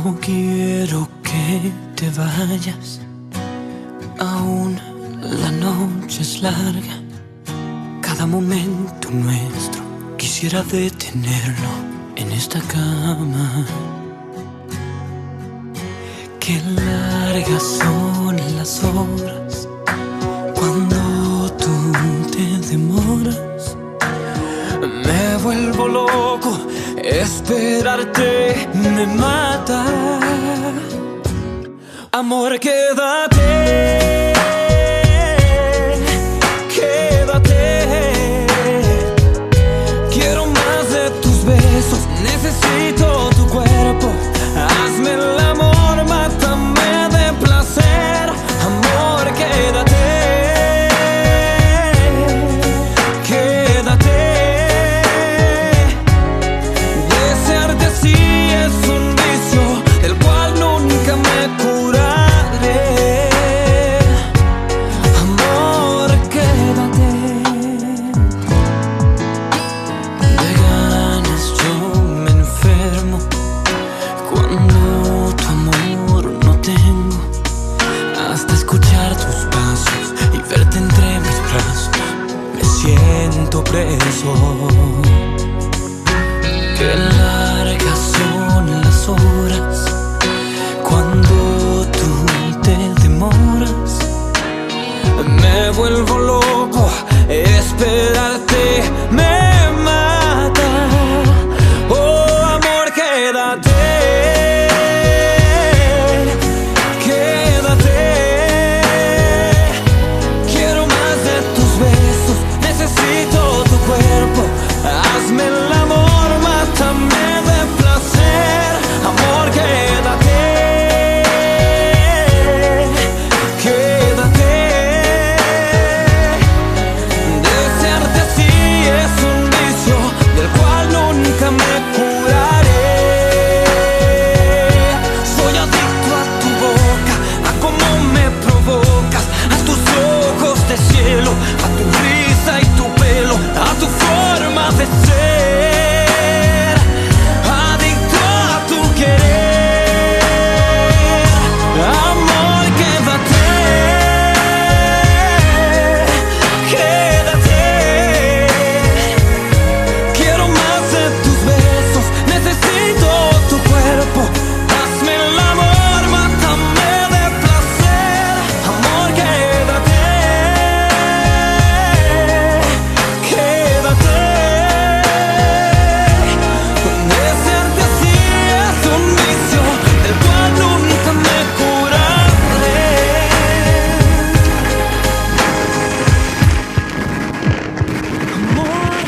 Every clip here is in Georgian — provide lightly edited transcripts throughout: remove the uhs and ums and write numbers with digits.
No quiero que te vayas, aún la noche es larga. Cada momento nuestro quisiera detenerlo en esta cama. Qué largas son las horas cuando tú te demoras. Me vuelvo loco, esperarte me mata. Amor, quédate, quédate. Quiero más de tus besos, necesito tu cuerpo. Hazme el amor, mátame de placer. Amor, quédate. Preso. Qué largas son las horas cuando tú te demoras. Me vuelvo loco, esperarte me mata. Oh, amor, quédate. Hazme el amor, mátame de placer. Amor, quédate, quédate. Desearte así es un vicio del cual nunca me curaré. Soy adicto a tu boca, a cómo me provocas, a tus ojos de cielo, a tu risa y tu pelo, a tu forma de ser, adicto a tu querer. Amor, quédate, quédate. Quiero más de tus besos, necesito tu cuerpo. Hazme el amor, mátame de placer. Amor, quédate, quédate. Desearte así es un vicio del cual nunca me curaré. Amor,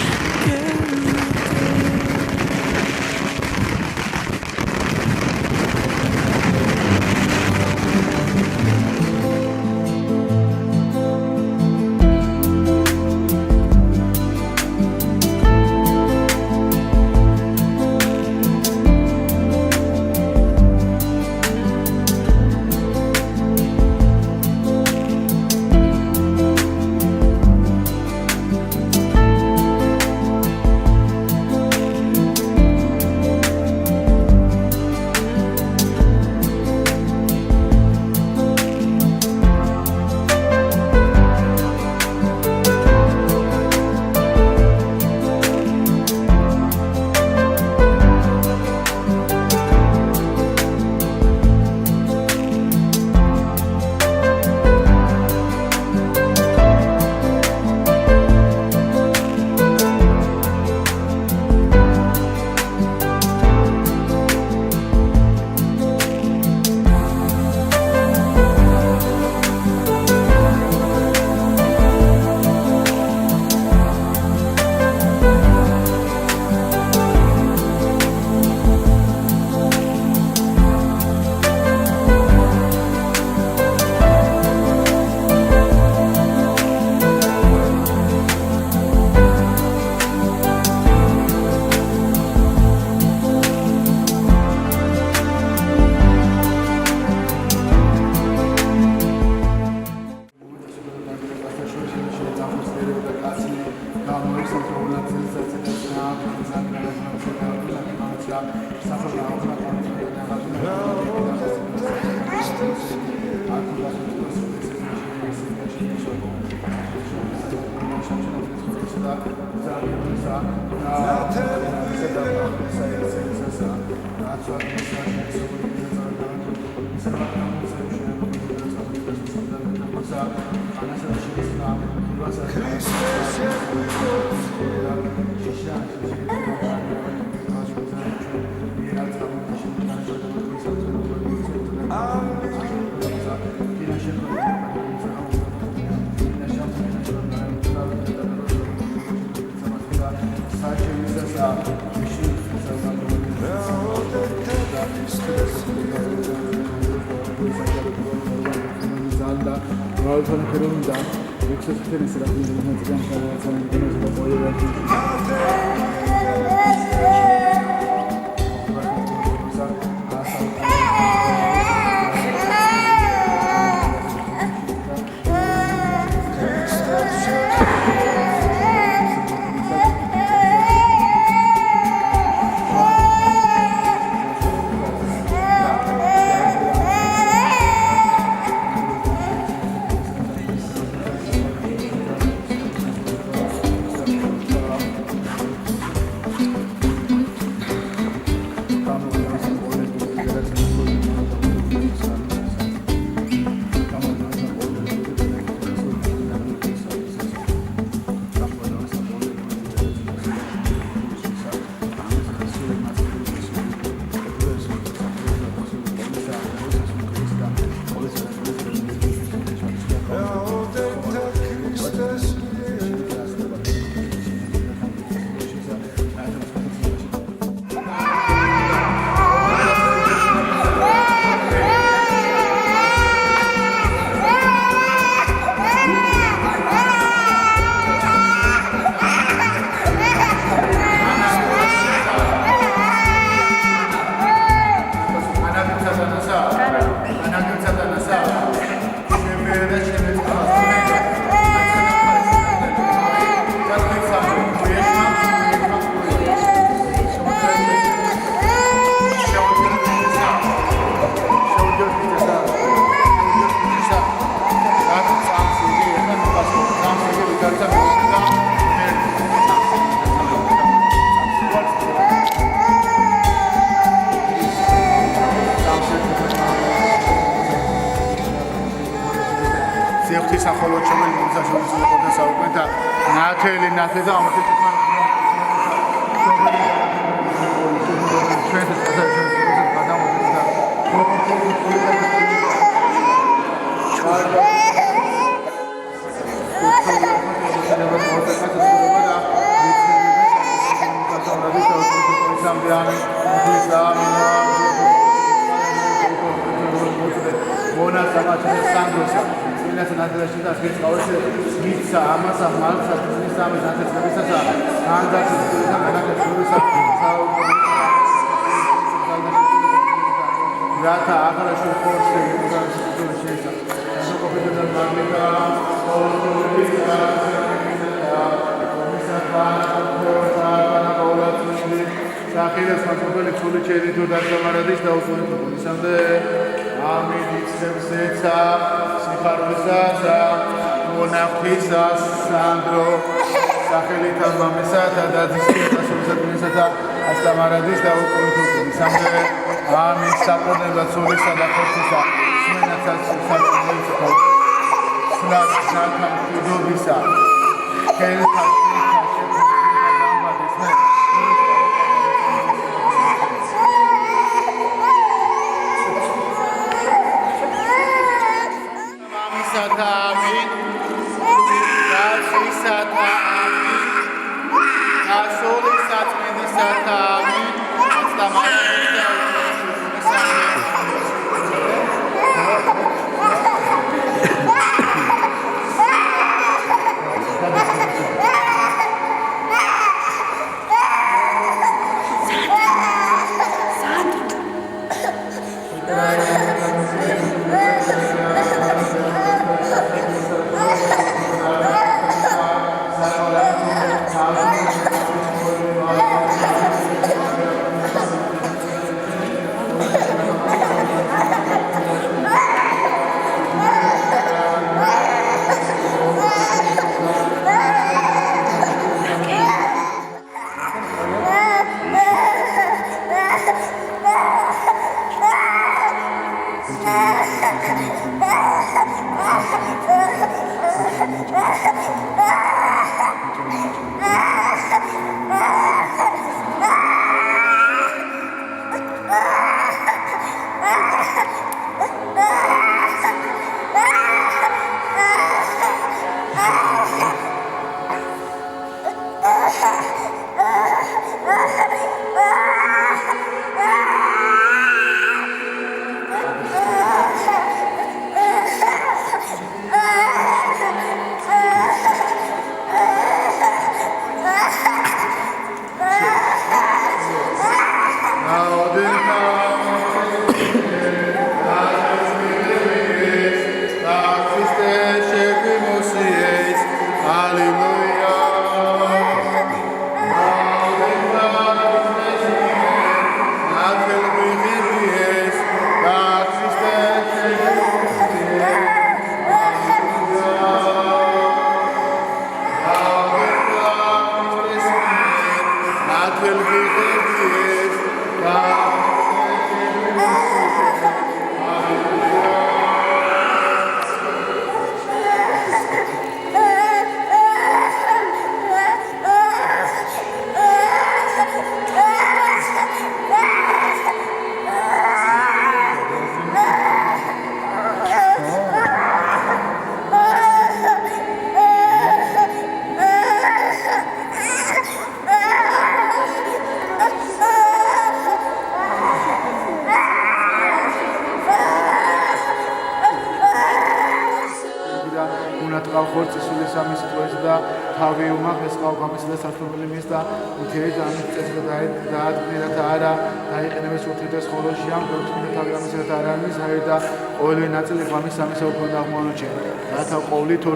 როგორც სული სამი სიტყვის და თავი უმაღლეს ყავგამის და სართული მის და მთელი და ამის წესდა დაადგინა და არა დაიყენებეს უთრიდეს ხოლო ჟამ გოთმი თავი ამის და არა მის აი და ყოველი ნაწილი ღამის სამი საუკუნე აღმოჩენ რათა ყოვლით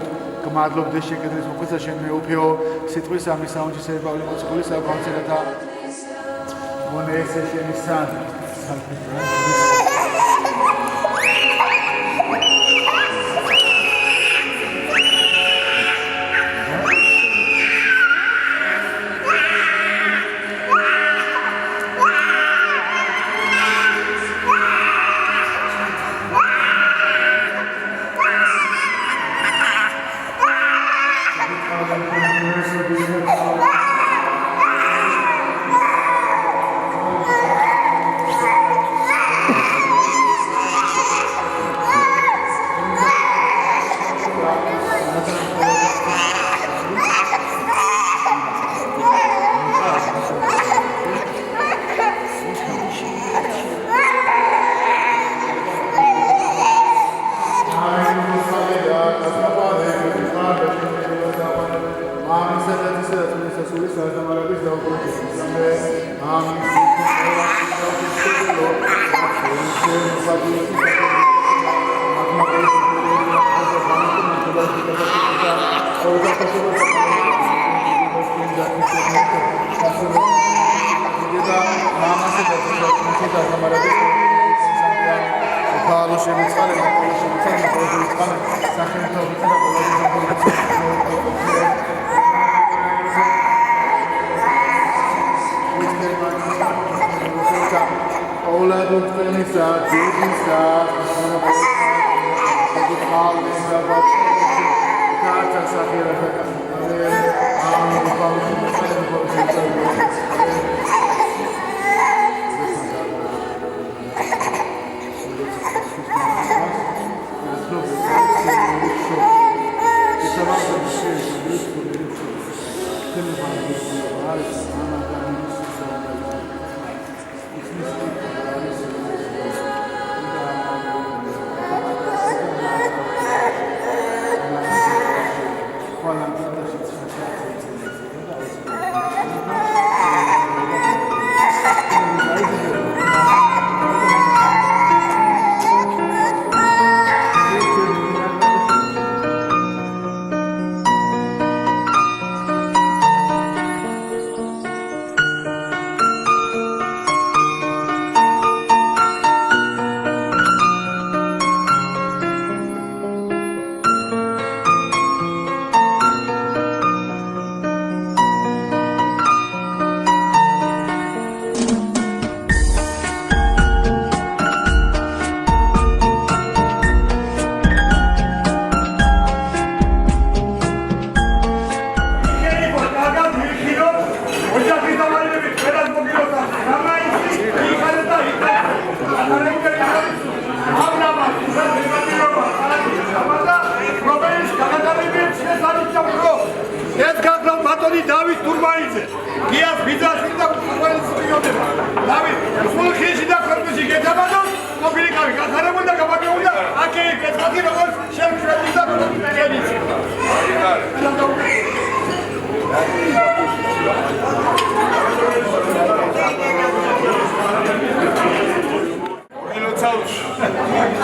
გმადლობდეს შეკეთების მოხდა შენ მეუფეო სიტყვის ამის საუნჯის პავლე მოციქულის საკონცერტა მონე ესე შენი სან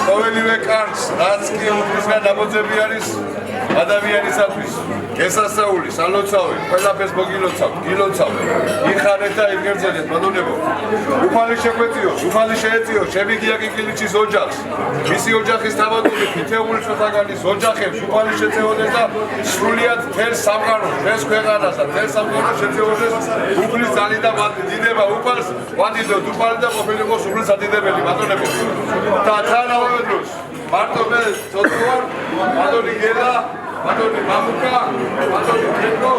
ყოველივე კარგს, რაც კი უთხრისგან ამოძები არის ადამიანისათვის, გესასწაული, სალოცავი, ყველაფერს მოგილოცავთ, გილოცავთ, იხარეთ და იგრძელეთ, ბატონებო. უფალი შეგვეწიოს, უფალი შეეწიოს, ჩემი გიაკი კილიჩის ოჯახს, მისი ოჯახის თავადობით, თითეული შოთაგანის ოჯახებს უფალი შეწეოდეს და სრულიად თელ სამყაროს, დღეს ქვეყანას და თელ სამყაროს შეწეოდეს უფლის ძალით და დიდება უფალს, ვადიდოთ უფალი და ყოფილიყოს უფლის სადიდებელი, ბატონებო. და თანავე დროს მარტო მე ცოტა ვარ, ბატონი გელა, ბატონი მამუკა, ბატონი კეთო,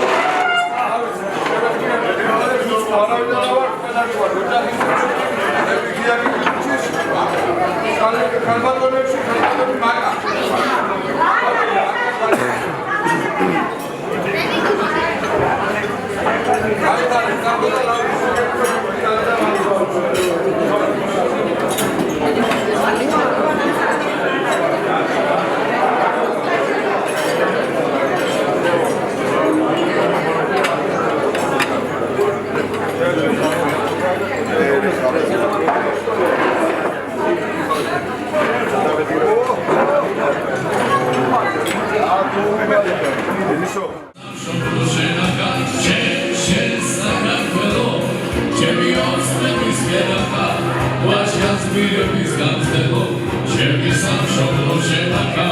გმირების განცდებო ჩემი სამშობლო შენახა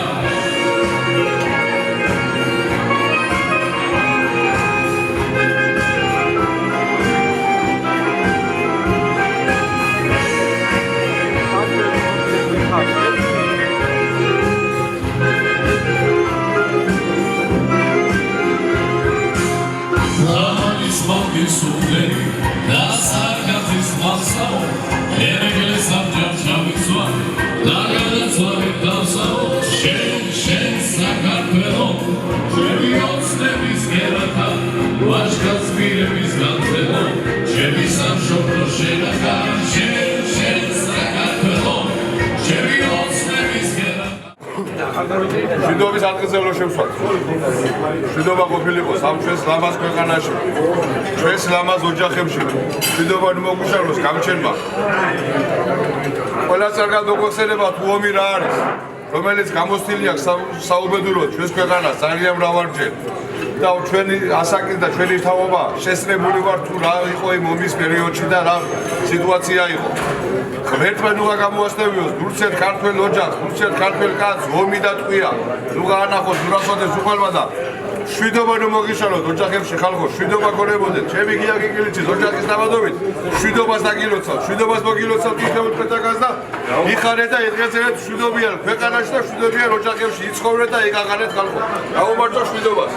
Sudleri, da sarkatis masao, eregles abjam shavitsva, da gadatsva vitavsao, shen sakartvelo, chevi otsnevis gerata, vashkas virevis gantzelo, chevi samshoplo shenakha, shen sakartvelo, chevi otsnevis gerata. Შვიდობის ადგილზე რო შევსვათ. შვიდობა ყოფილიყო სამ ჩვენს ლამაზ ქვეყანაში. ჩვენს ლამაზ ოჯახებში. შვიდობა მოგვიშალოს გამჩენმა. ყველა წარგად მოგხსენება თუ ომი რა არის, რომელიც გამოსtildeა საუბედუროდ ჩვენს ქვეყანას ძალიან მრავალჯერ. და ჩვენი ასაკი და ჩვენი თავობა შესწრებული ვარ თუ რა იყო იმ ომის პერიოდში და რა სიტუაცია იყო. ღმერთმა ნუღა გამოასწევიოს, ნურცეთ ქართველ ოჯახს, ნურცეთ ქართველ კაცს, ომი და ტყვია. ნუღა ანახოს, ნურასოდეს უხალმა და შვიდობა რომ მოგიშალოთ ოჯახებში ხალხო, შვიდობა გონებოდეთ. ჩემი გია გიგილიცის ოჯახის ნაბადობით, შვიდობას დაგილოცავთ, შვიდობას მოგილოცავთ ისევ პეტაკას და იხარეთ და იღეცეთ შვიდობიან ქვეყანაში და შვიდობიან ოჯახებში იცხოვრეთ და იგაღარეთ ხალხო. გაუმართო შვიდობას.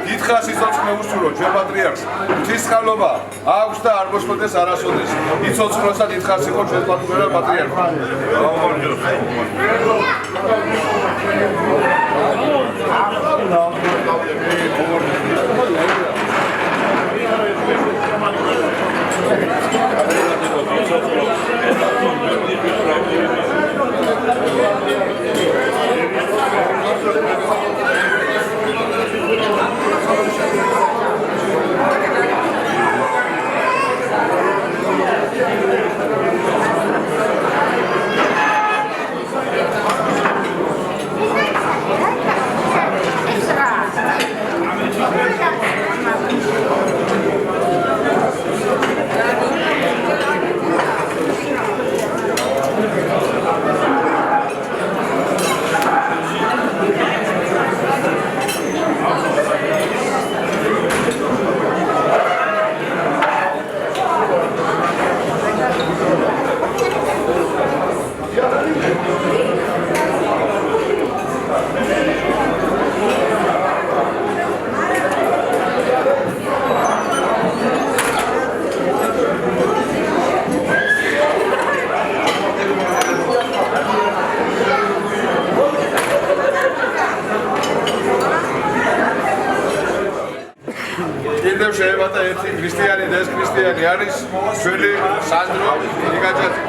დიდხანს იცოცხლე უსურო ჩვენ პატრიარქს ღვთისმსხალობა აქვს და არ მოსწოდეს არასოდეს იცოცხლოს და დიდხანს იყო ჩვენ პატრიარქი შეებათა ერთი ქრისტიანი და ეს ქრისტიანი არის ჩვენი სანდრო ნიკაჭაძე.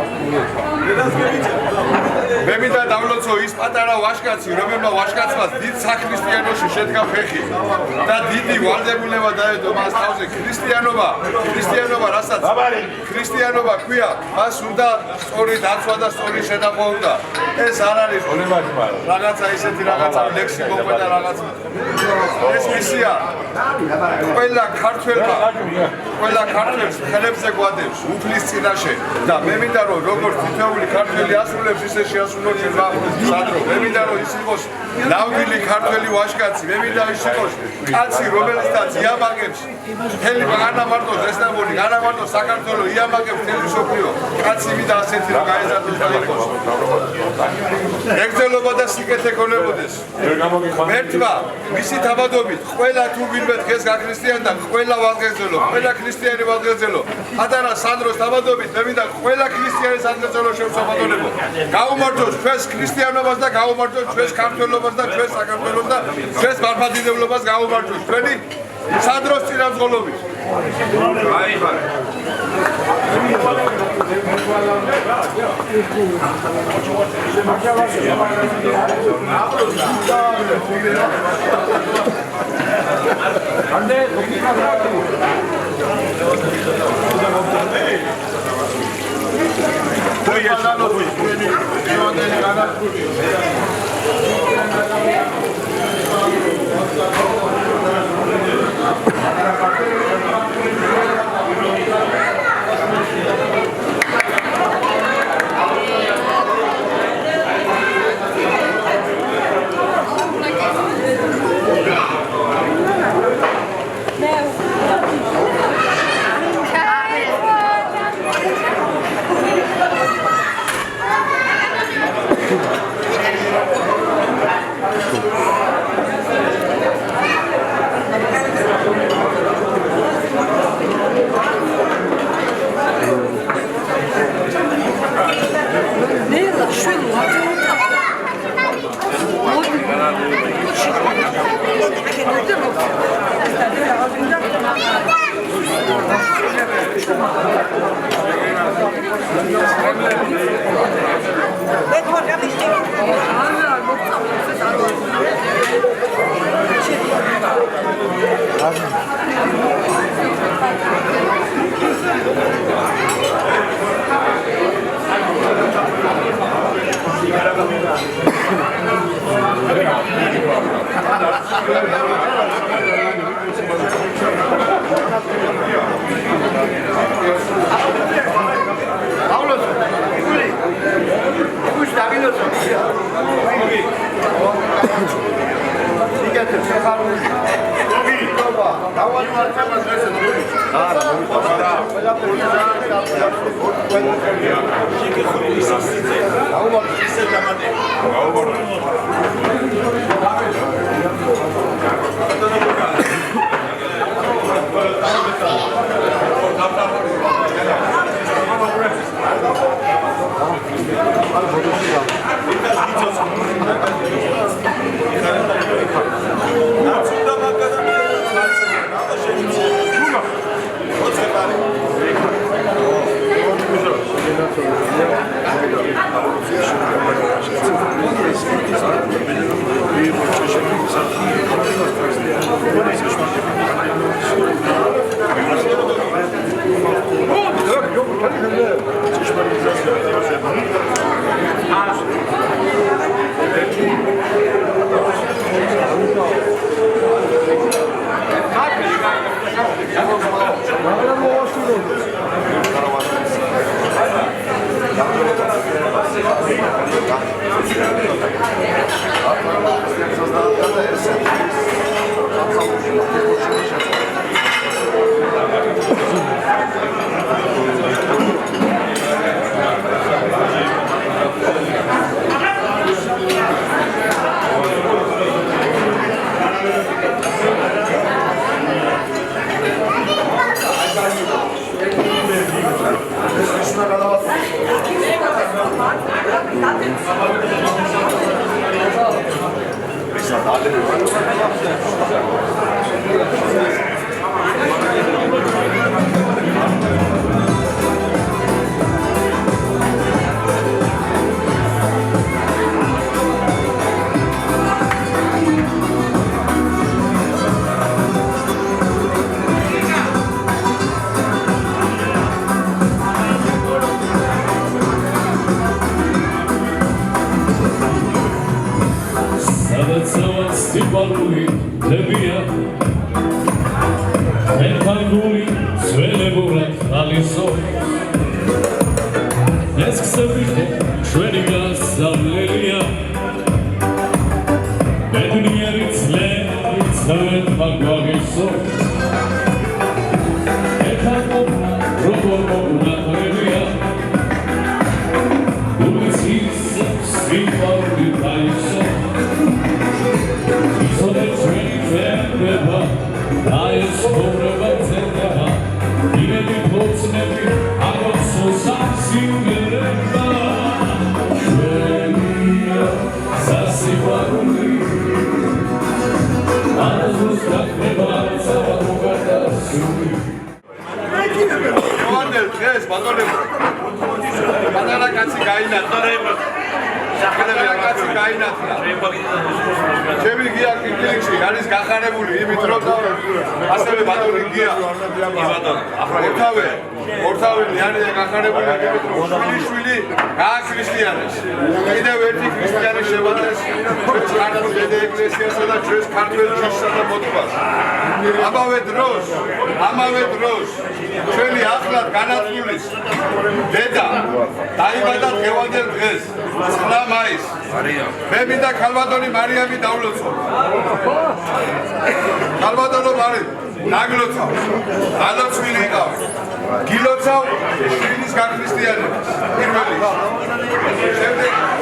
მე მინდა დავლოცო ის პატარა ვაჟკაცი, რომელმა ვაჟკაცმაც დიდ საქრისტიანოში შედგა ფეხი და დიდი ვალდებულება დაედო მას თავზე. ქრისტიანობა რასაც ქრისტიანობა ქვია, მას უნდა სწორი დაცვა და სწორი შედახვა უნდა. ეს არ არის რაღაცა ისეთი რაღაცა ლექსი მოყვება რაღაცა. ეს მისია ყველა ქართველს ხელებზე გვადებს უფლის წინაშე და მე მინდა რომ როგორც თითოეული ქართველი ასრულებს ისე შეასრულოს ჩვენმა სანდრო. მე მინდა რომ ის იყოს ნამდვილი ქართველი ვაჟკაცი. მე მინდა ის იყოს კაცი რომელსაც იამაგებს მთელი არა მარტო ზესტამონი, არა მარტო საქართველო იამაგებს მთელი მსოფლიო. კაცი მინდა ასეთი რომ გაეზარდოს და იყოს. ეგრძელობა და სიკეთე ქონებოდეს. ერთმა მისი თავადობით ყველა თუ ვინმე დღეს გაქრისტიანდა ყველა ვაღერძელო, ყველა ქრისტიანი ვაღერძელო. პატარა სანდროს თავადობით მე მინდა ყველა ქრისტიანი საგრძელო ბატონო საბატონებო. გაუმართოს ჩვენს ქრისტიანობას და გაუმართოს ჩვენს ქართველობას და ჩვენს საქართველოს და ჩვენს მართლმადიდებლობას გაუმართოს ჩვენი სადროს წინამძღოლობით. აიხარე. I got so sad, დღეს ბატონებო პატარა კაცი გაინათლა ჩემი გია კილიქში არის გახარებული იმით რომ ასევე ბატონი გია ორთავე ნიანია გახარებული იმით რომ შვილი გააქრისტიანეს კიდევ ერთი ქრისტიანი შევადეს ქართულ დედა ეკლესიასა და ჩვენს ქართველ ჯიშსა და მოთბას ამავე დროს ჩვენი ახლად განათლულის დედა დაიბადა დღევანდელ დღეს 9 მაისს მე მინდა ქალბატონი მარიამი დავლოცო ქალბატონო მარიამი დაგლოცავ დალოცვილი იყავ გილოცავ შვილის გაქრისტიანებას პირველი შემდეგ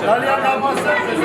ძალიან გამოსწორდა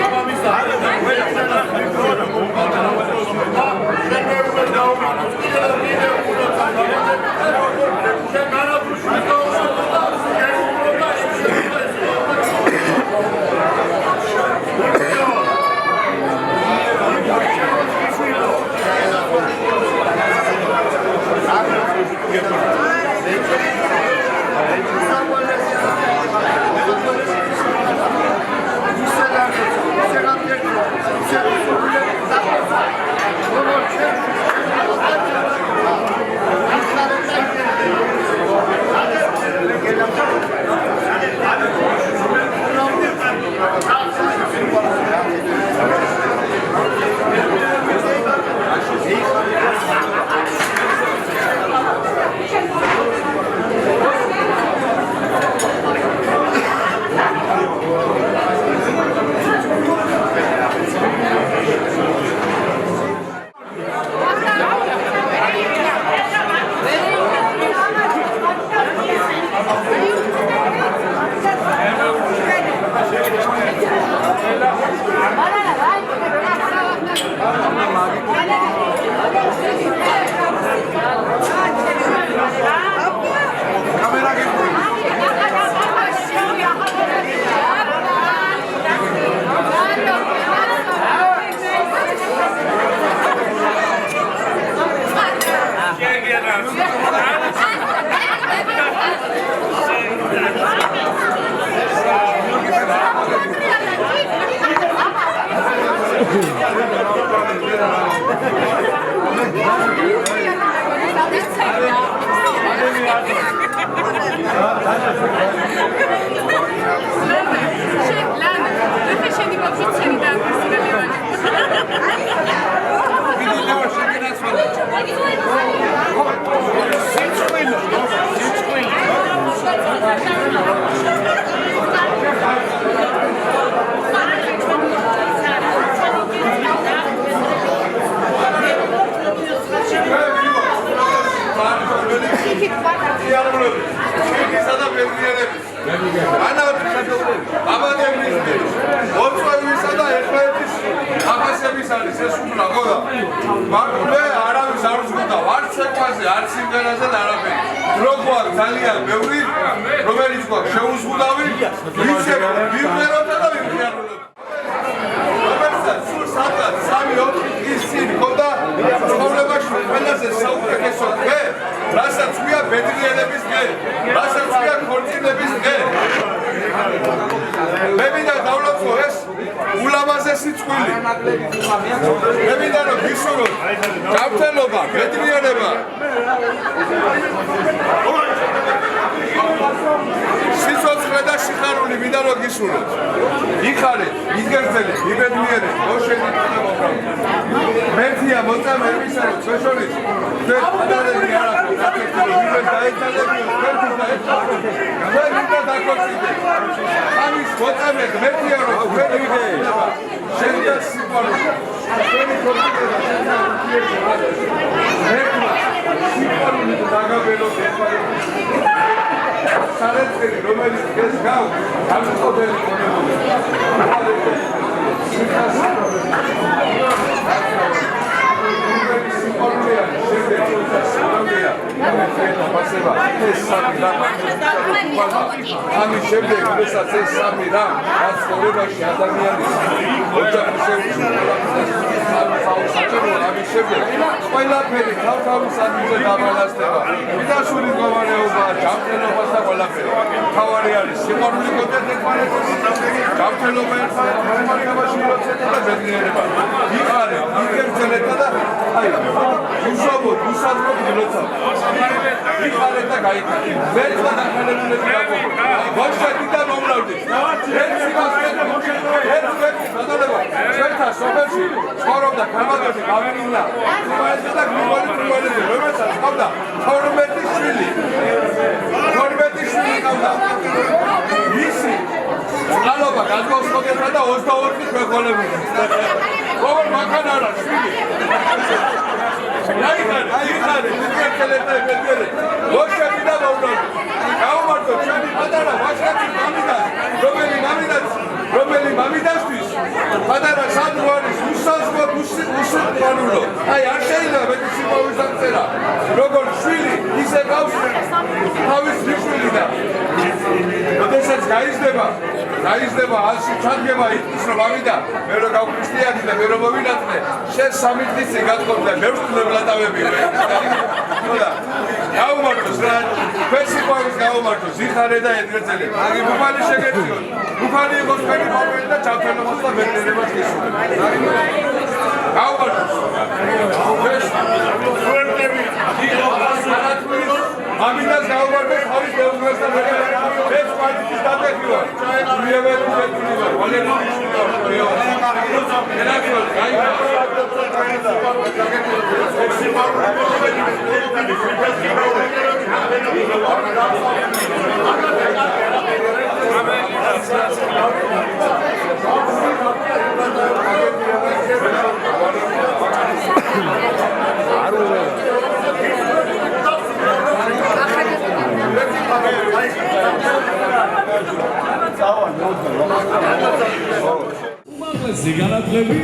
უმაღლესი განათლები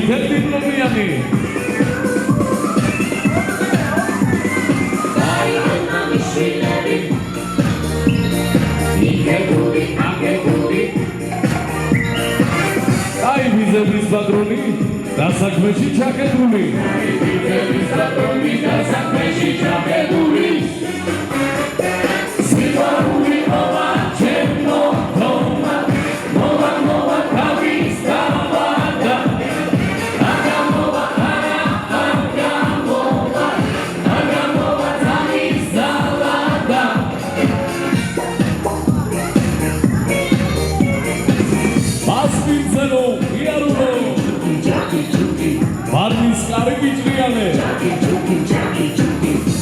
წითელ დიპლომიანი აი ვიზების პატრონი დასაქმეში ჩაკეტული ვიზების პატრონი დასაქმეში ჩაკეტული სიყვარული მოვა ჩემო თომა მოვა მოვა თავის გავარდა აგამოვა აგამოვა აგამოვა თავის ზალადა მასპინძელო იარულო მარნის კარგი ჭრიანე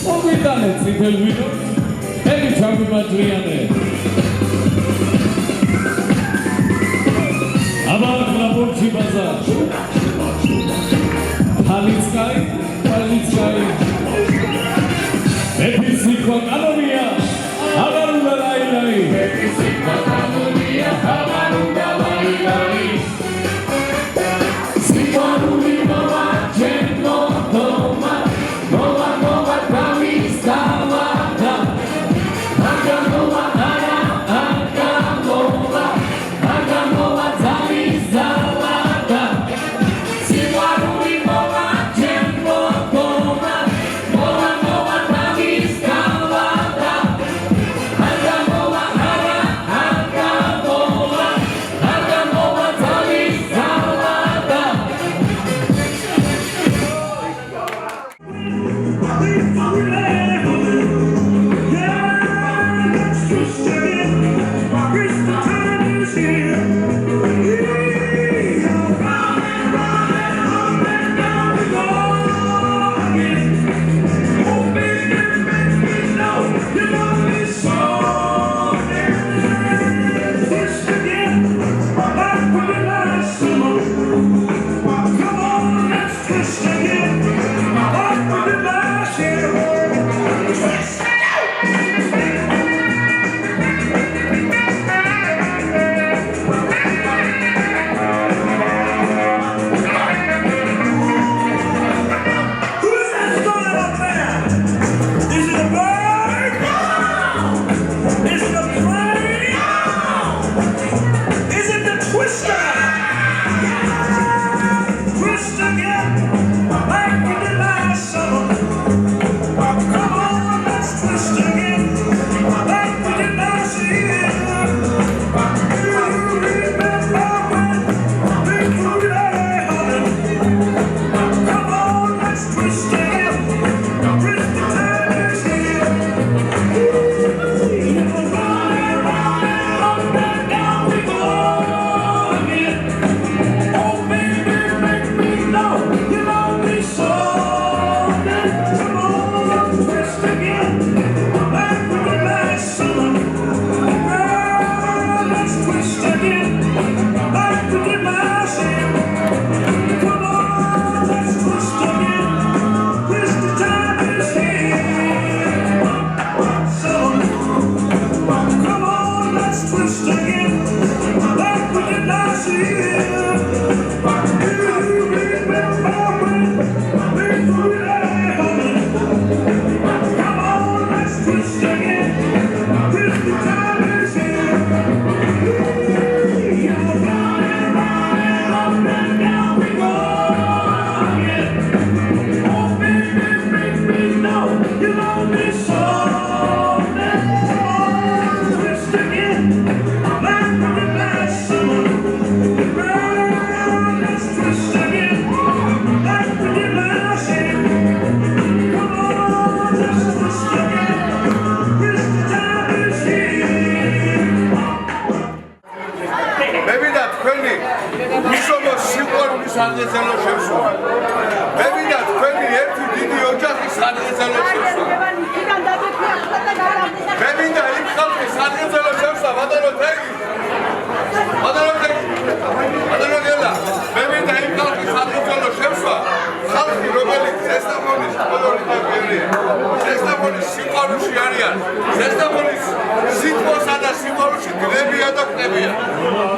მოგიტანე წითელ ვინოს ელი ჩამიმაჭრიანე აბა ბორჩი ბაზარ თალიცკაი მეფის სიტყვა კანონია აღარ უნდა ლაილაი მეფის სიტყვა კანონია აღარ უნდა ლაილაი სიყვარული მოვა ჩემო თომა მოვა მოვა თავის გავარდა აგამოვა აგამოვა აგამოვა თავის ზალადა სიყვარული მოვა ჩემო თომა მოვა მოვა თავის გავარდა აგამოვა აგამოვა აგამოვა თავის ზალადა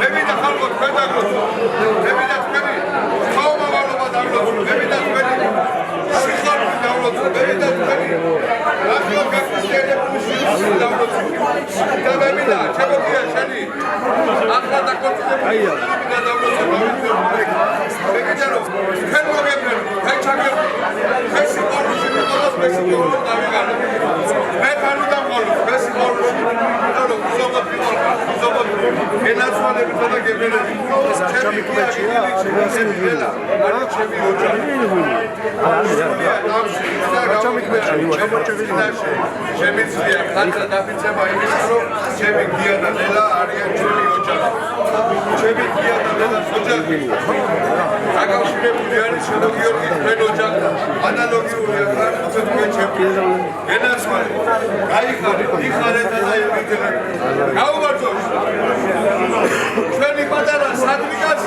Maybe the შემიძლია ხალხა დაფიცება იმისა, რომ ჩემი გია და ნელა არიან ჩემი ოჯახი. ჩემი გია და ნელას ოჯახი დაკავშირებული არის შენო გიორგის თქვენ ოჯახთან. ანალოგიურია ხარჯზე ჩემი. ენაცვალე, გაიხარე, იხარეთ და ემიგრე. გაუმართოთ. ჩვენი პატარა სადრიკას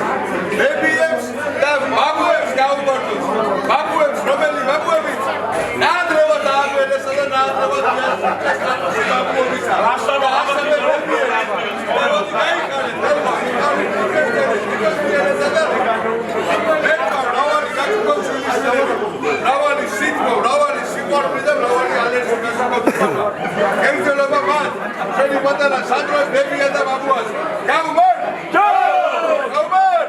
ბებიებს და მამუებს გაუმართოთ. მამუებს, რომელი მამუებიც ნაადრევად ააგველესა და ნაადრევად მამუებისა. რასადა ახალი რავალი სიტყვა, რავალი სიყვარული და რავალი ალერგია საკუთრება. ემთხვევა მათ, ჩვენი პატარა სანდროს ბებია და მამუას. გაუმარ! გაუმარ! გაუმარ!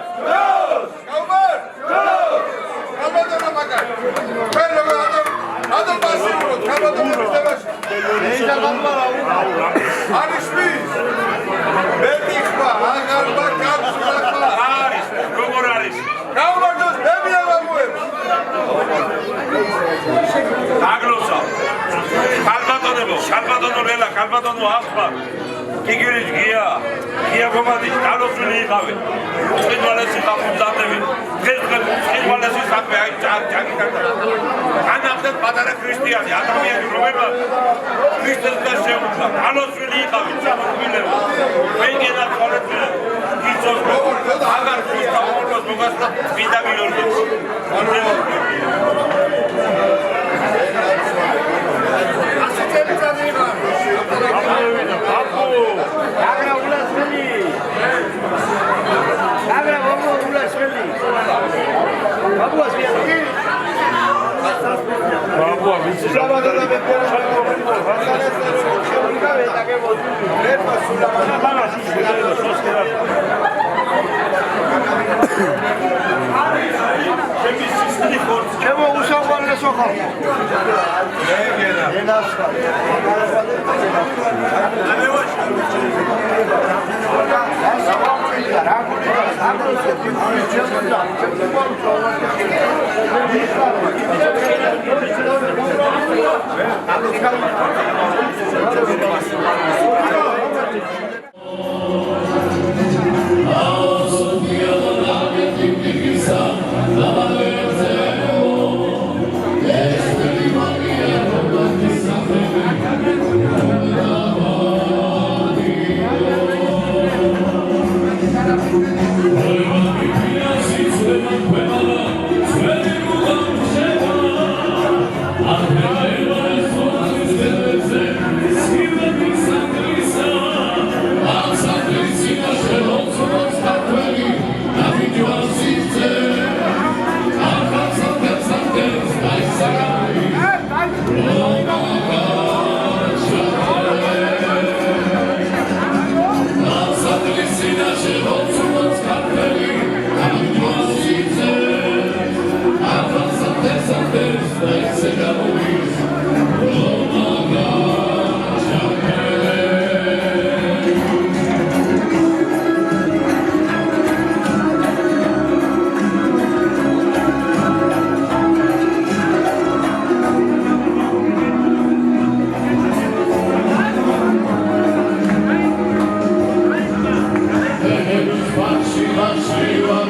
ალბათო მაგარ. ჩვენ როგორ ადო პასიურობთ, ალბათო მიწევაში. ეიდა გამარა არის მის. მეტიხვა, აღარ მაგაბსულაკვა. არის, როგორ არის? გაუმართოს ბებია მამუებს. აგლოსა ქალბატონებო, ქალბატონო რელა, ქალბატონო ახლა კიგირის გია გომადის დალოსული იყავი წინვალესი ხაფუნდადები დღეს წინვალესი საქმე აი ჯაგი განახდეთ პატარა ქრისტიანი ადამიანი რომელმაც ქრისტესთან შეუძლა დალოსული იყავი საფუძველება მეგენა ხოლმე იცოს აღარ ქრისტა მოგოს მოგასწრა წმინდა გიორგის Чего ушел на сухо? Shiva,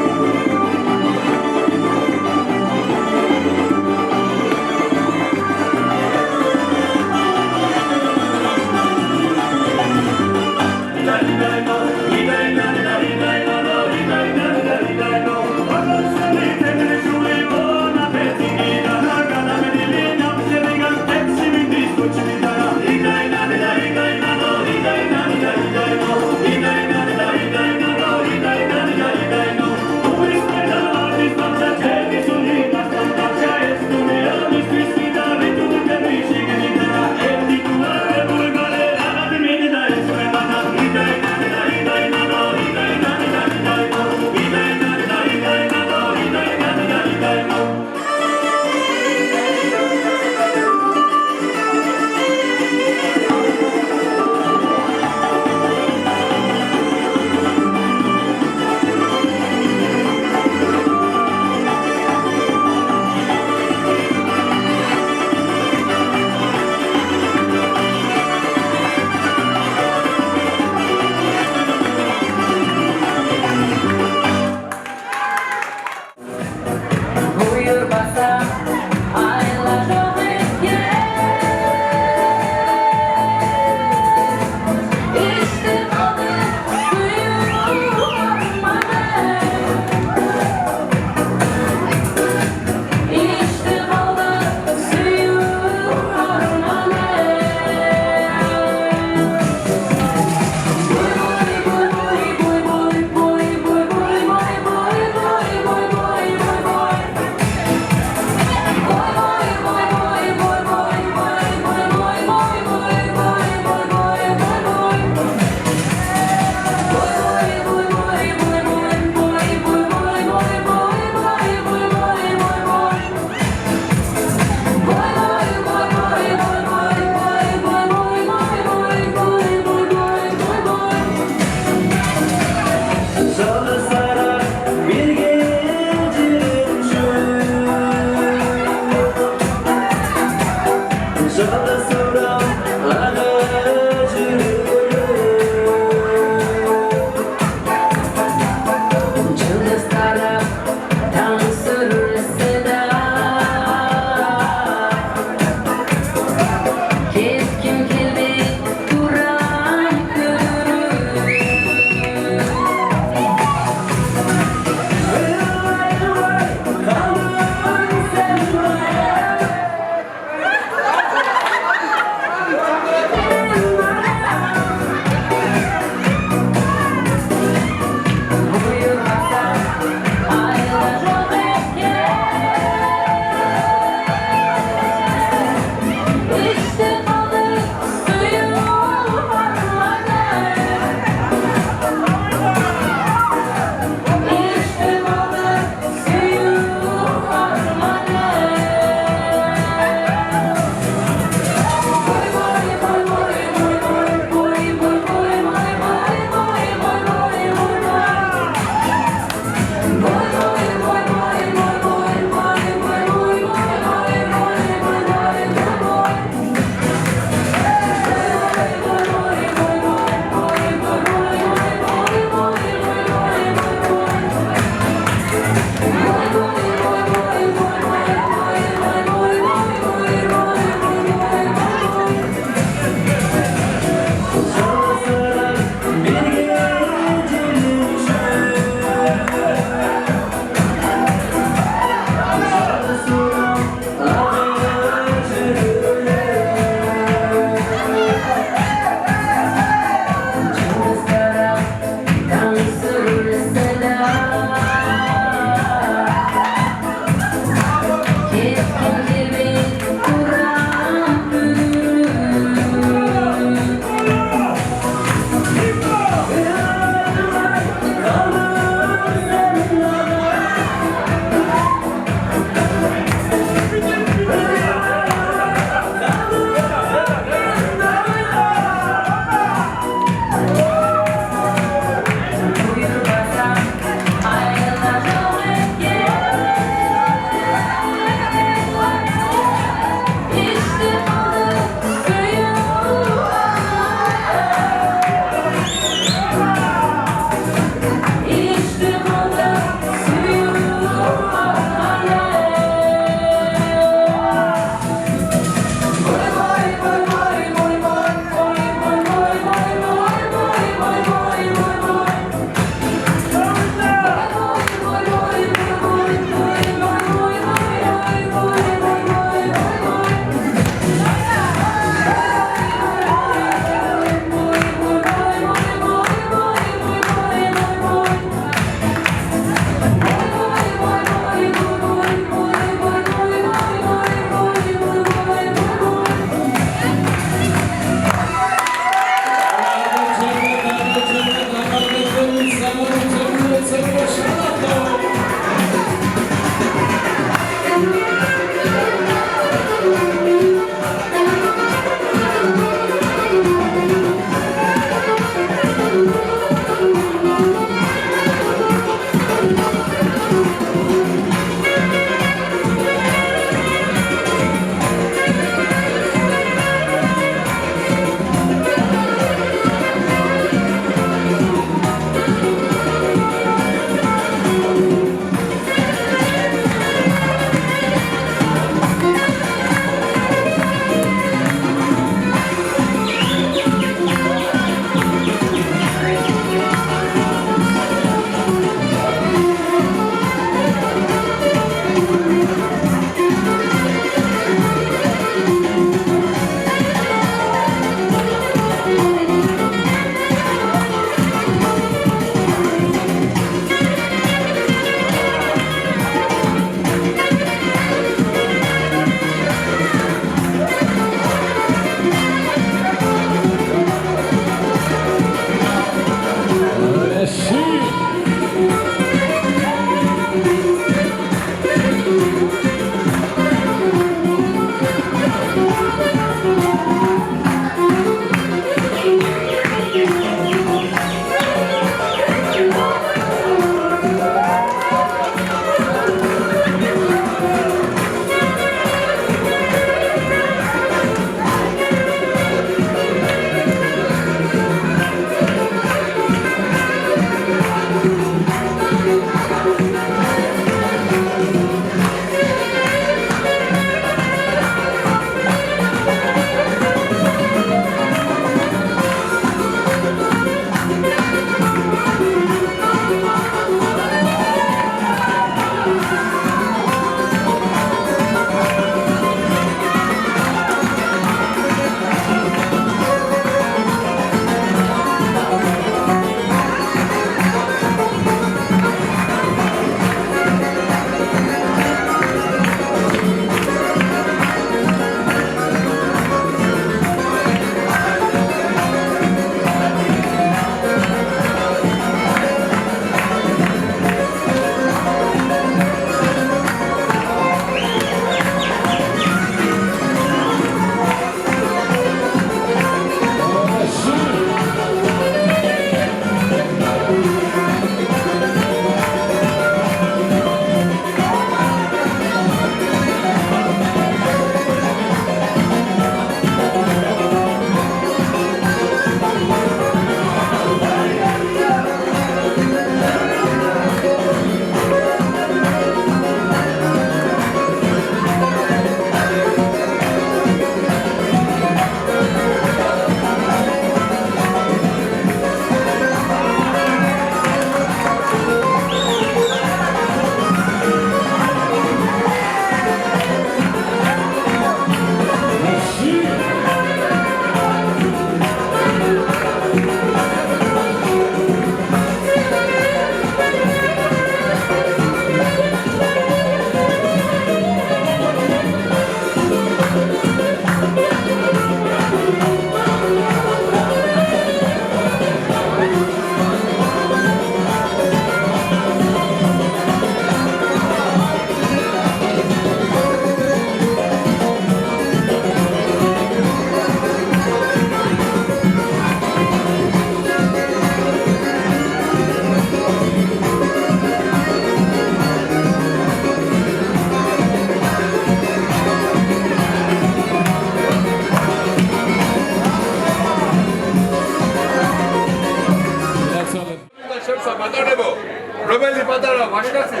რომელი პატარა ვაჟკაცი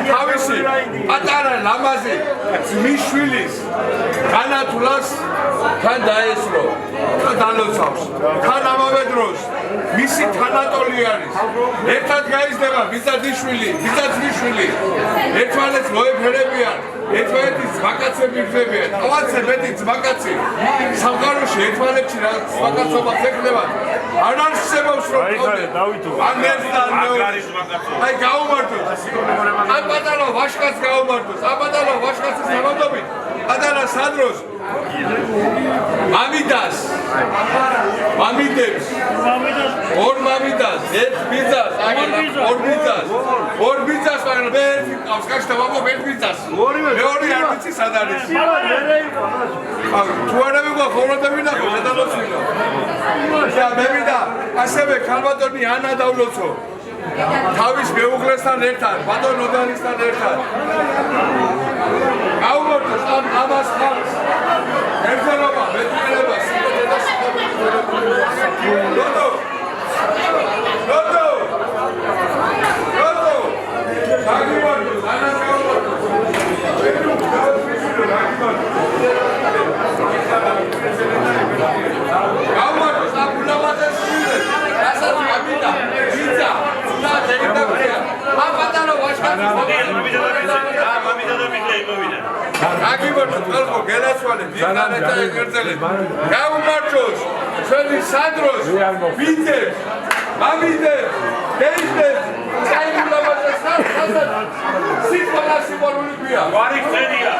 თავისი პატარა ლამაზი მიშვილის განათვლას თან დაესწრო და დალოცავს თან ამავე დროს მისი თანატოლი არის ერთად გაიზრდება ბიძაძიშვილი ბიძაძმიშვილი ერთმანეთს მოეფერებიან ერთმანეთის ძმაკაცები გრძებიან თავაცე მეტი ძმაკაცი სამყაროში ერთმანეთში რა ძმაკაცობაც ექნებათ არ არსებობს რომ აი გაუმართოს ამ პატარა ვაჟკაცს გაუმართოს ამ პატარა ვაჟკაცის თანადობით პატარა სანდროს მამიდას მამიდებს ორ მამიდას ერთ ბიძას ორ ბიძას მაგრამ მე ერთი ყავს კაცთა ბაბო ერთ ბიძას მეორე არ ვიცი სად არის თუ არა მეგონა ხოლმე მინახო გადალოცვილო და მე მინდა ასევე ქალბატონი ანა დავლოცო თავის მეუღლესთან ერთად ბატონ ოდარისთან ერთად გაუმართოს ამას ხალხს ერთობა მეტყველება სიტყვათა და სიტყვათა გაუმართოს ანა გაუმართოს გაუმართოს აბულავაძეს სულეს რასაც ამიდა ვიცა და დეიდაბია მაპატარო ვაშკაცი აგიმართოს ხალხო გელაცვალე მიხარეთ და ეგერძელეთ გაუმართოს ჩვენი სანდროს ვიძებს მამიდებს დეიდებს წაიგულავაძეს სასაც სიტყვა სიყვარული გვია ვარი ხერია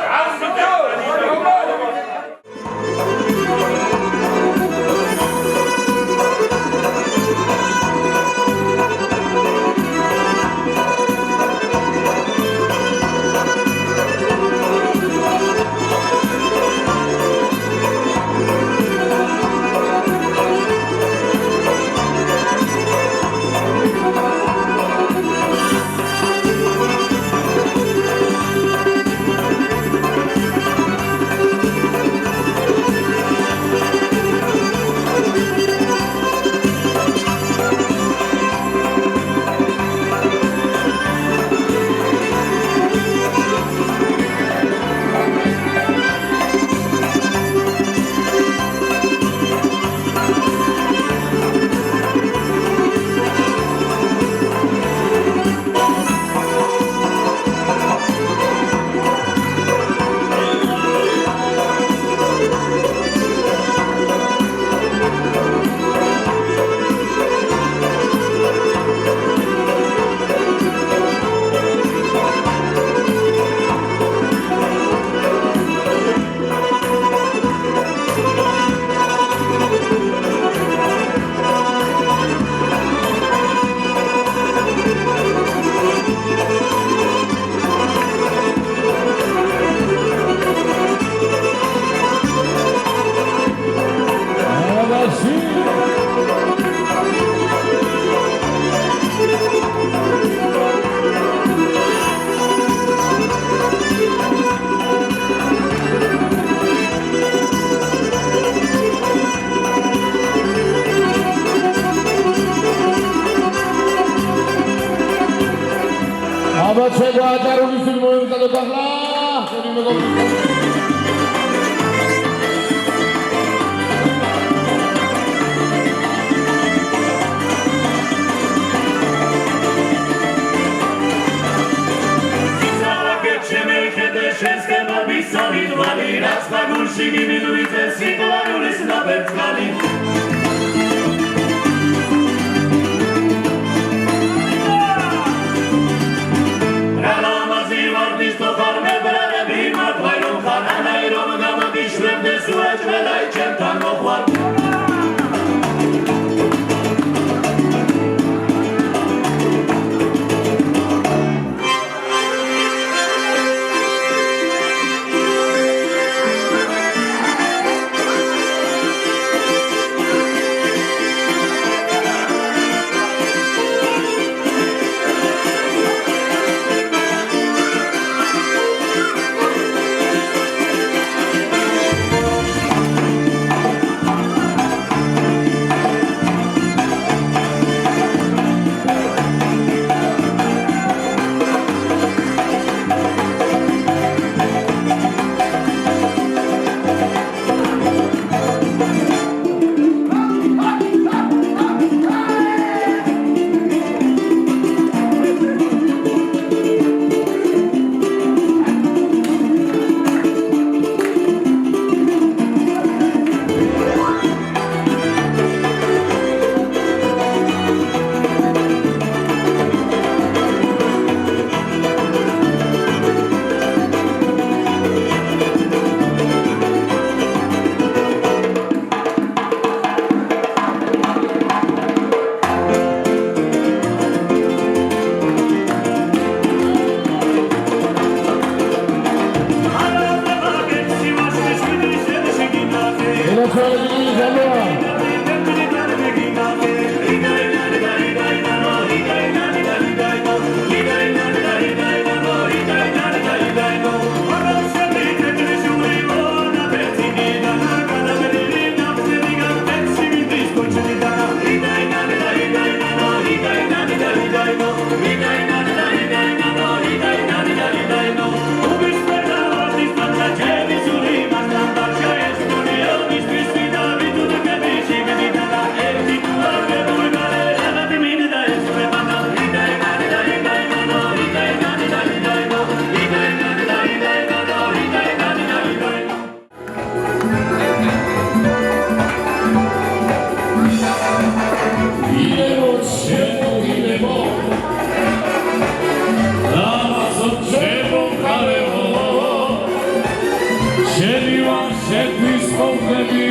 შენი ვარ შეთვის ყოფები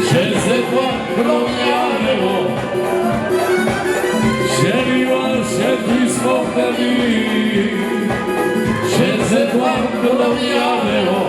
შენზე გვაქროიარეო შენი ვარ შეთვის ყოფები შენზე გვაქროიარეო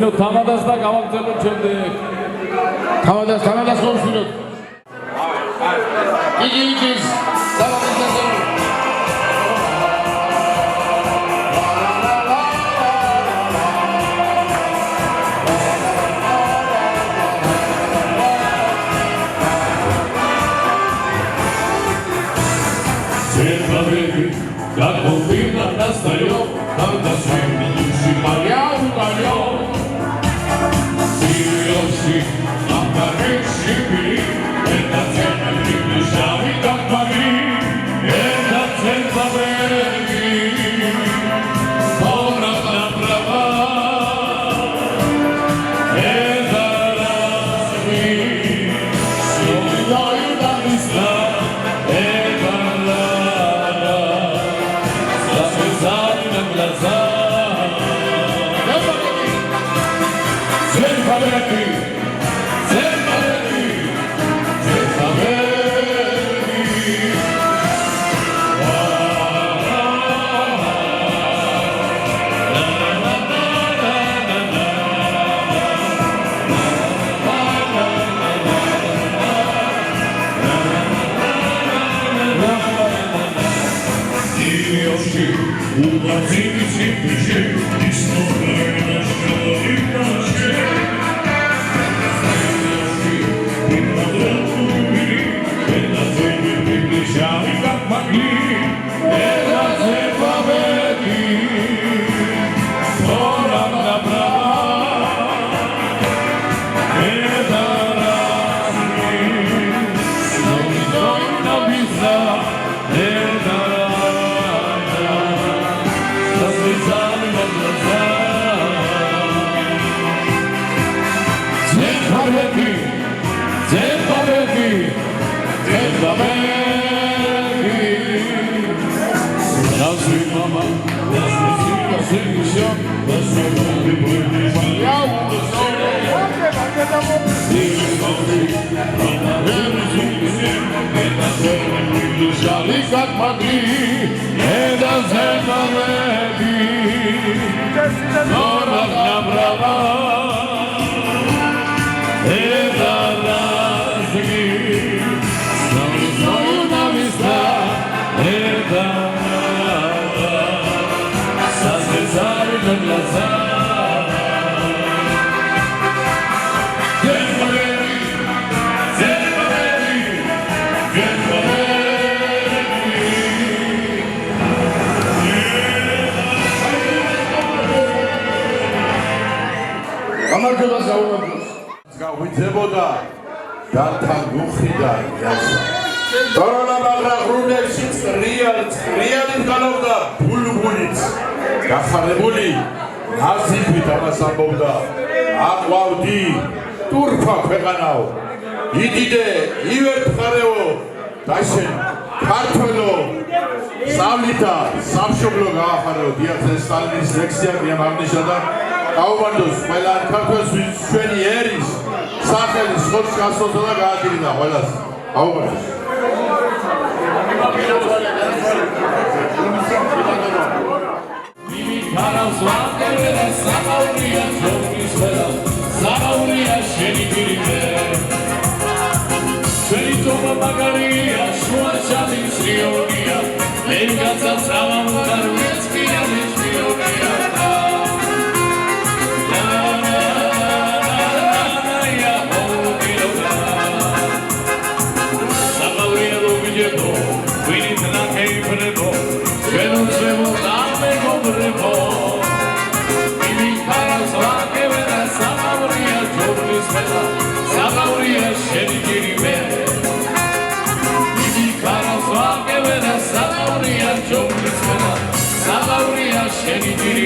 Უსმინოთ თამადას და გავაგრძელოთ შემდეგ. თამადას უსმინოთ. იგილის დავაგრძელოთ. Как полбина достаёт, когда свет души моря удаёт. Серьёзки, обгоревшие пили, это центр приближали, как могли, это центр Америки. Порох направо, это размер, силой до весна, это как могли, это земли, порох направо, это разлив, снова на места, это со слезами на глаза. გავიძებოდა და თან უხიდა იასა. თორონა მაგრაღრუნებში წრიალით გალავდა ბულბულიც. გახარებული ნაზიფით ამას ამბობდა. აყვავდი ტურფა ქვეყანაო. იდიდე ივერთხარეო და შენ ქართველო სამლითა სამშობლო გაახარეო. დიახეს სტალინის ლექსია მიამაღნიშნა და აუბარდოს ყველა ქართველს ვინც ჩვენი ერის სახელის ხორცს გასწორდა და გააჩინდა ყველას. აუბარდოს. Karams vakere samauriya zogis vela samauriya sheni girime Sheni toma magaria shua chalis rionia Elgatsa savam karuetskiya lishionia Samauriya lobijebo vinitna keiprebo Shenu zemo dame gobrebo Samauriya sheni girime Bibi karas vaqe vera Samauriya joglis vela Samauriya sheni girime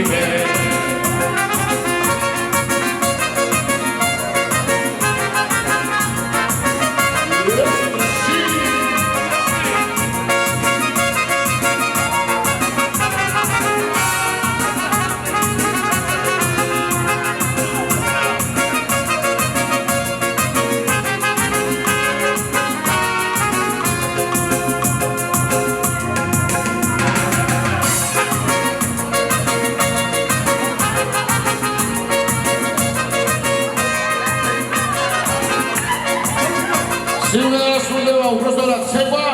სიმღერა სრულდება უბრალოდ ცეკვა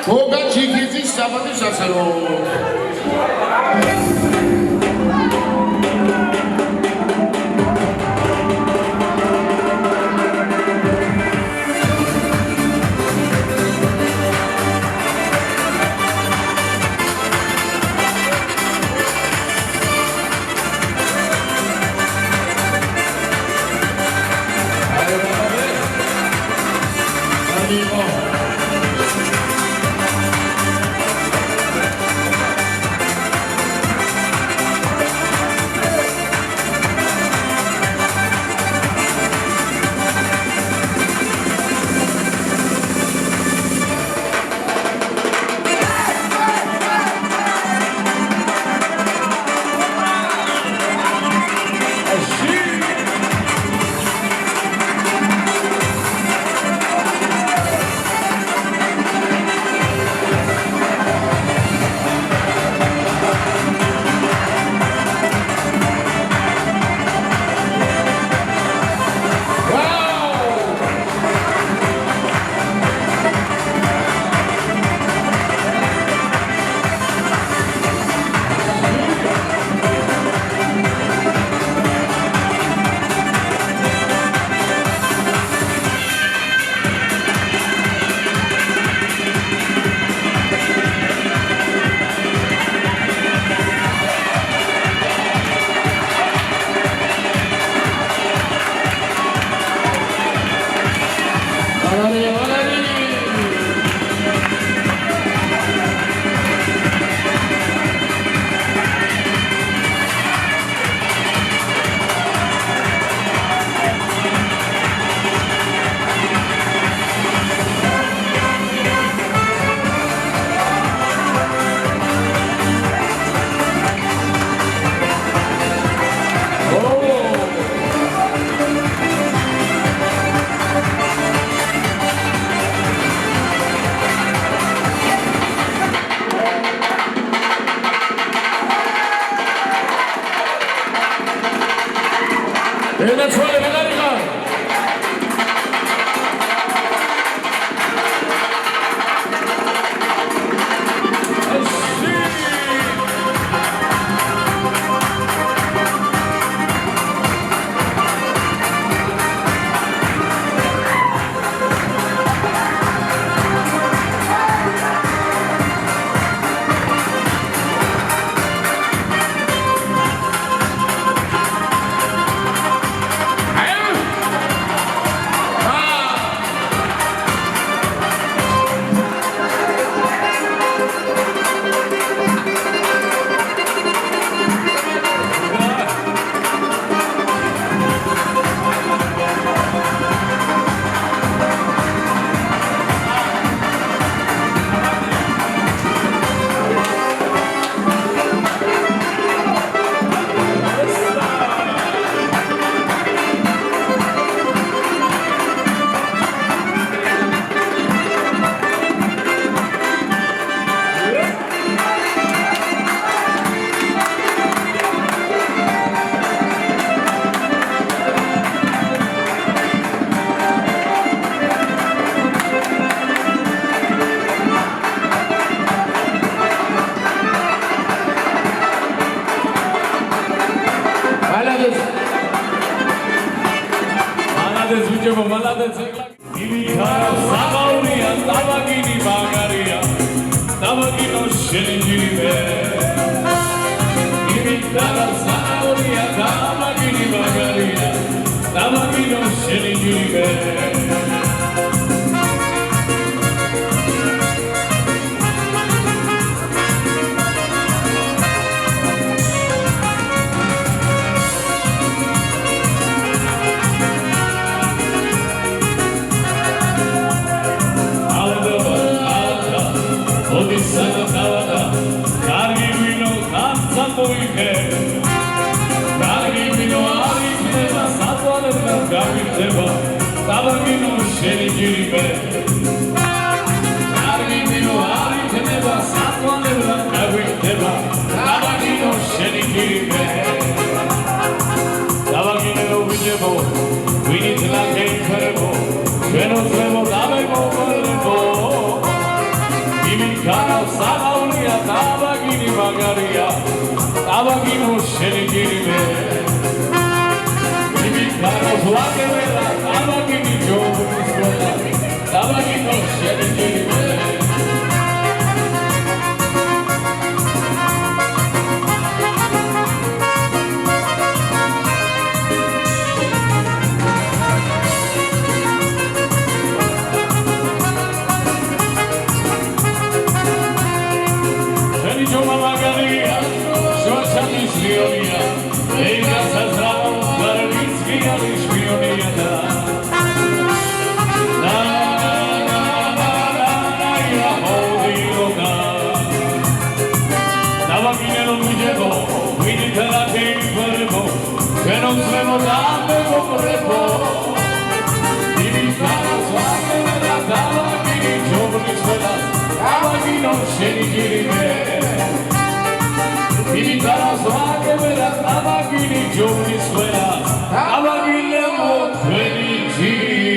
გოგა ჩიქიძის საბადის სასელოდ. We need to not get incredible. შენი გირიმე იმიქაროს ვაგებელა ამაგინი ჯობის ყველა ამაგინო შენი გირიმე შენი გირიმე იმითაც ვაგებელა ამაგინი ჯობის ყველა ამაგინე მოთვენი ჯირიმე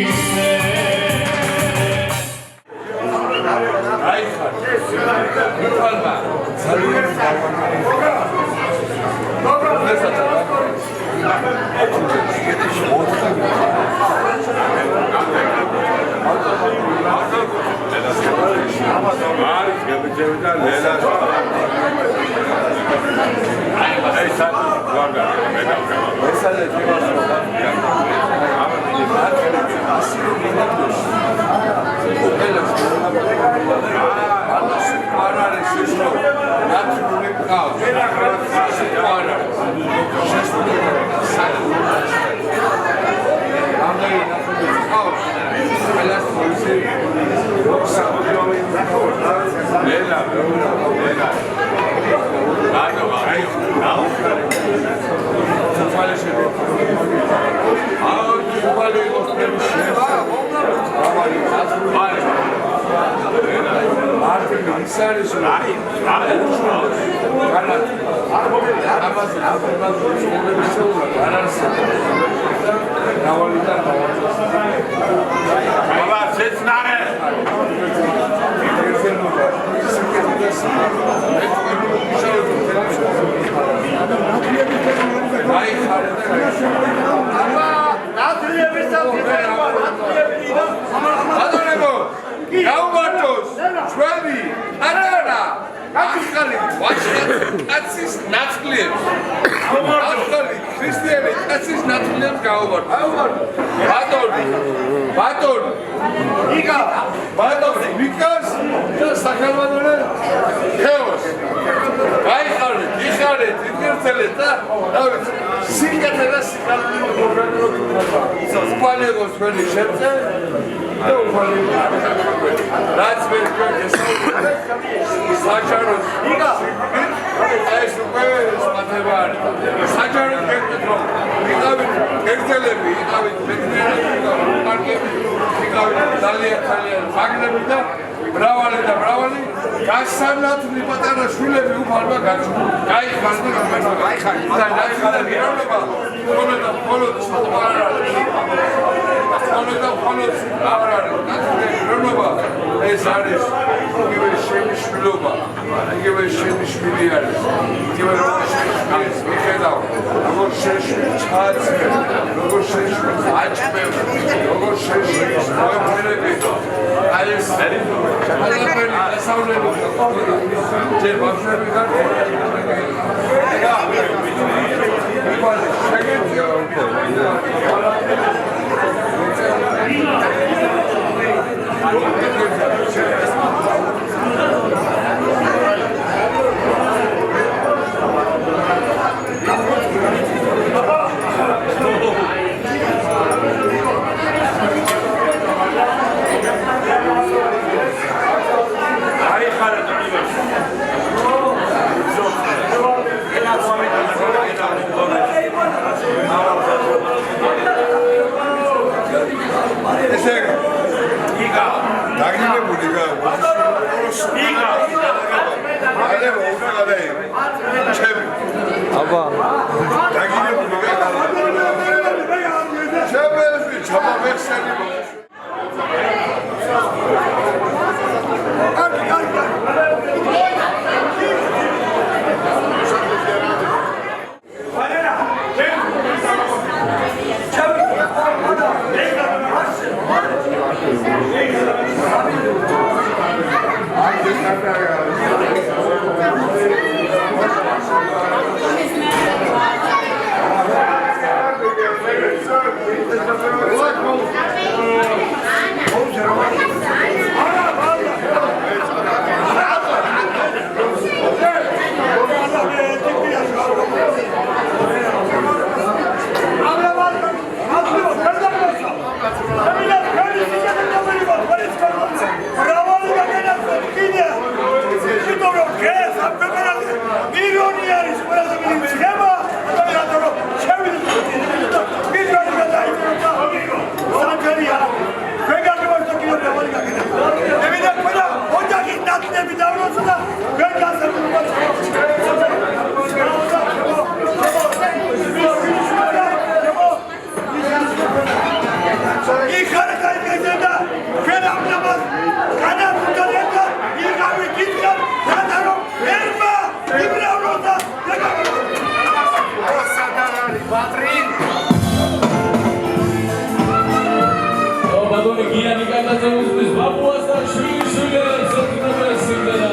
ბატონი გიანი კაკაძე უსმის ბაბუას და შვილიშვილებს ეთნობეს სიმღერა.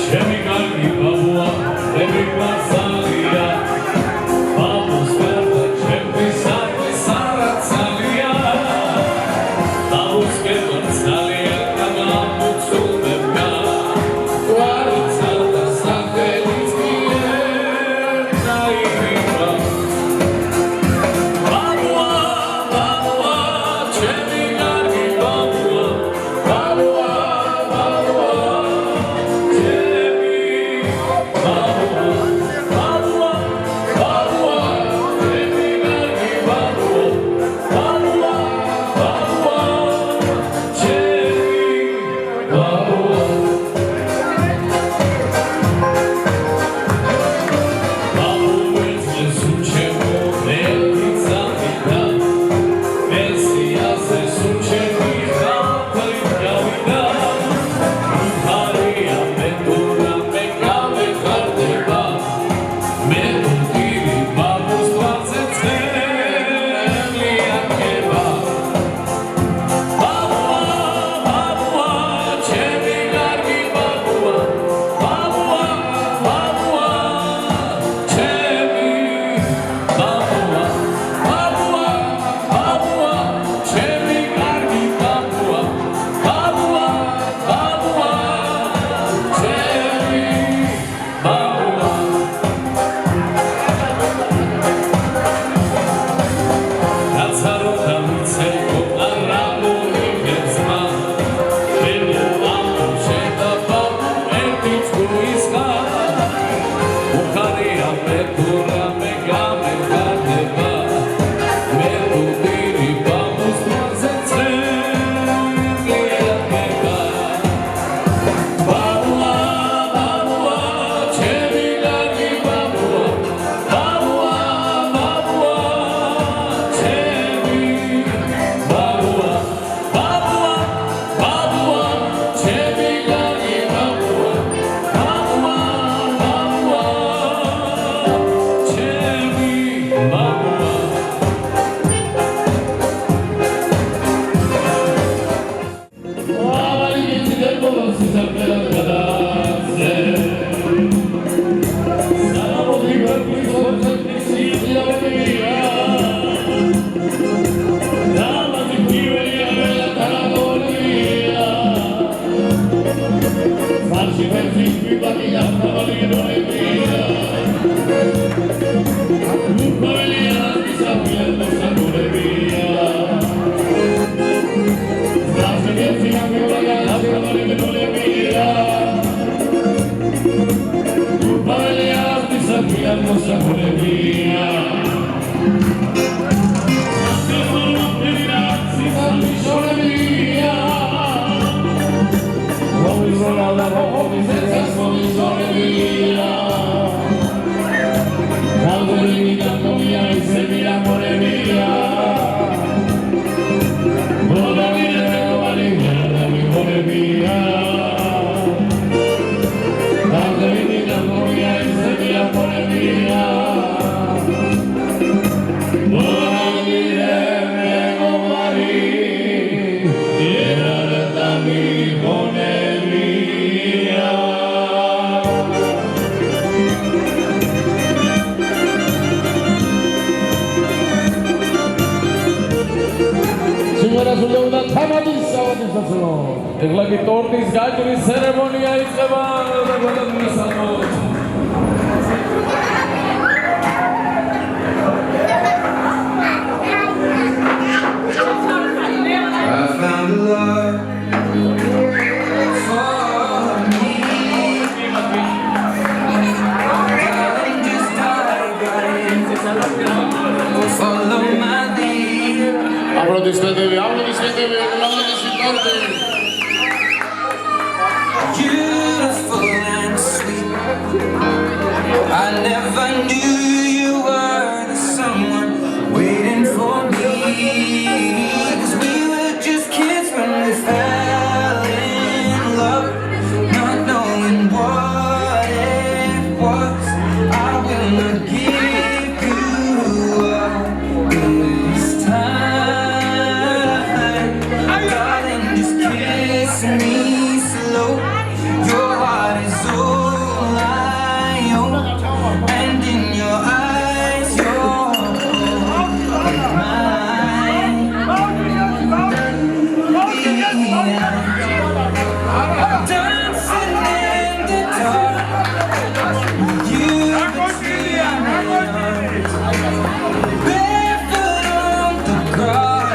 ჩემი კარგი ბაბუა ემიგრაცია ბაბუს გარდა ჩემთვის არის არაცალია ბაბუს კეთილ ძალიან გამომწულებდა ეხლა კი ტორტის გაჭრის ცერემონია იწყება და გადამოსამოთ Beautiful and sweet. I never knew you were the someone waiting for me. 'Cause we were just kids when we fell in me slow. Your heart is all I own, and in your eyes, you're mine. Dancing in the dark, you between my arms, barefoot on the grass,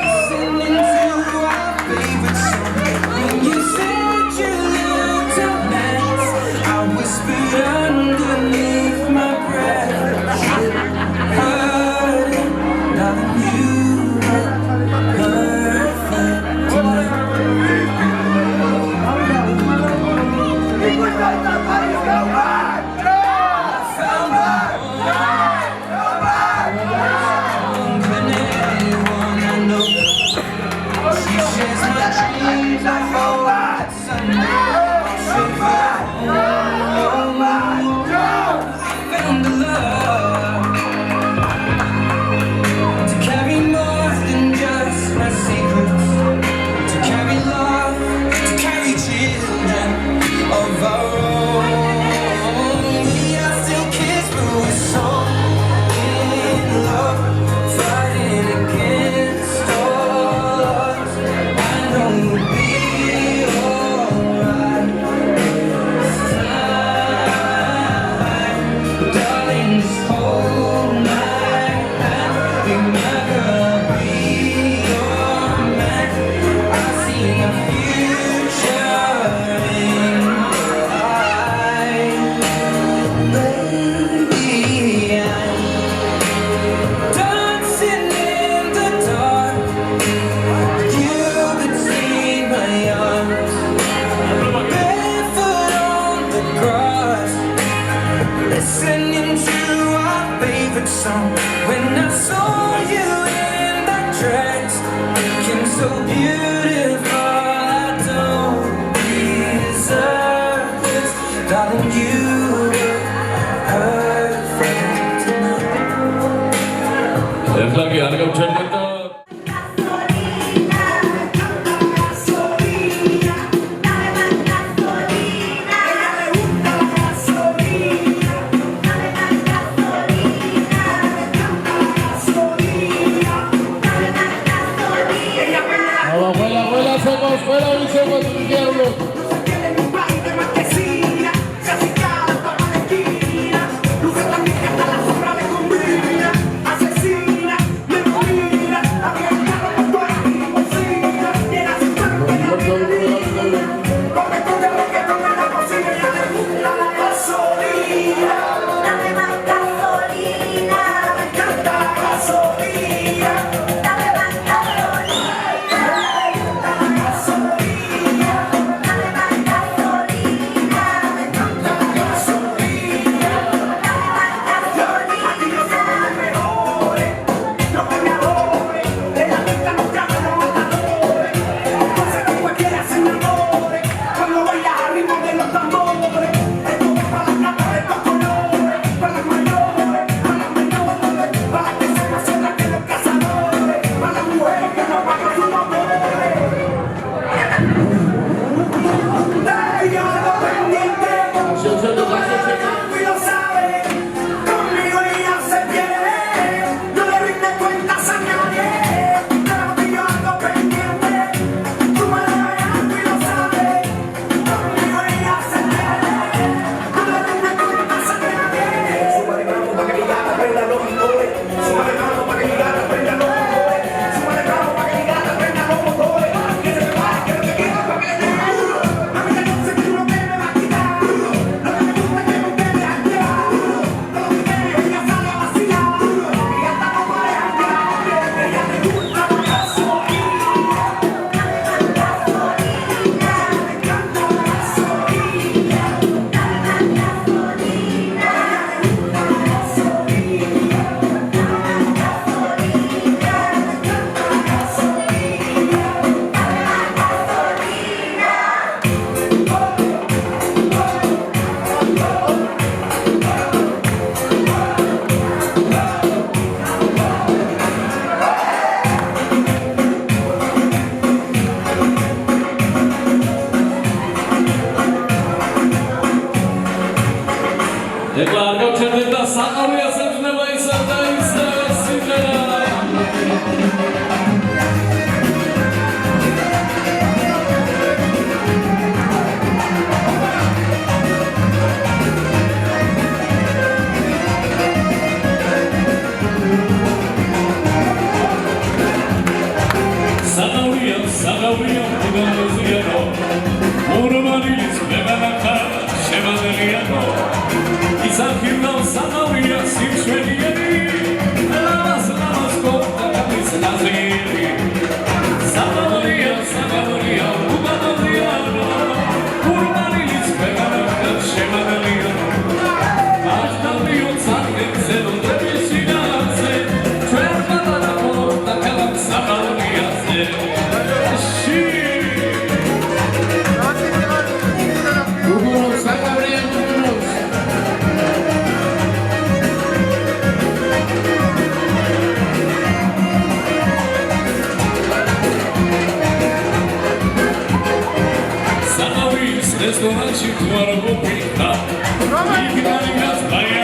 listening to our favorite song. When you said you looked a mess, I whispered underneath my breath, hurting, darling, you look perfect tonight. Listening to our favorite song. When I saw you in that dress, looking so beautiful, I don't deserve this, darling. You look perfect tonight. ეხლა კი არ გავჩერდეთ და რესტორანში თუ არ მოფიქნა იქნარი გასწაია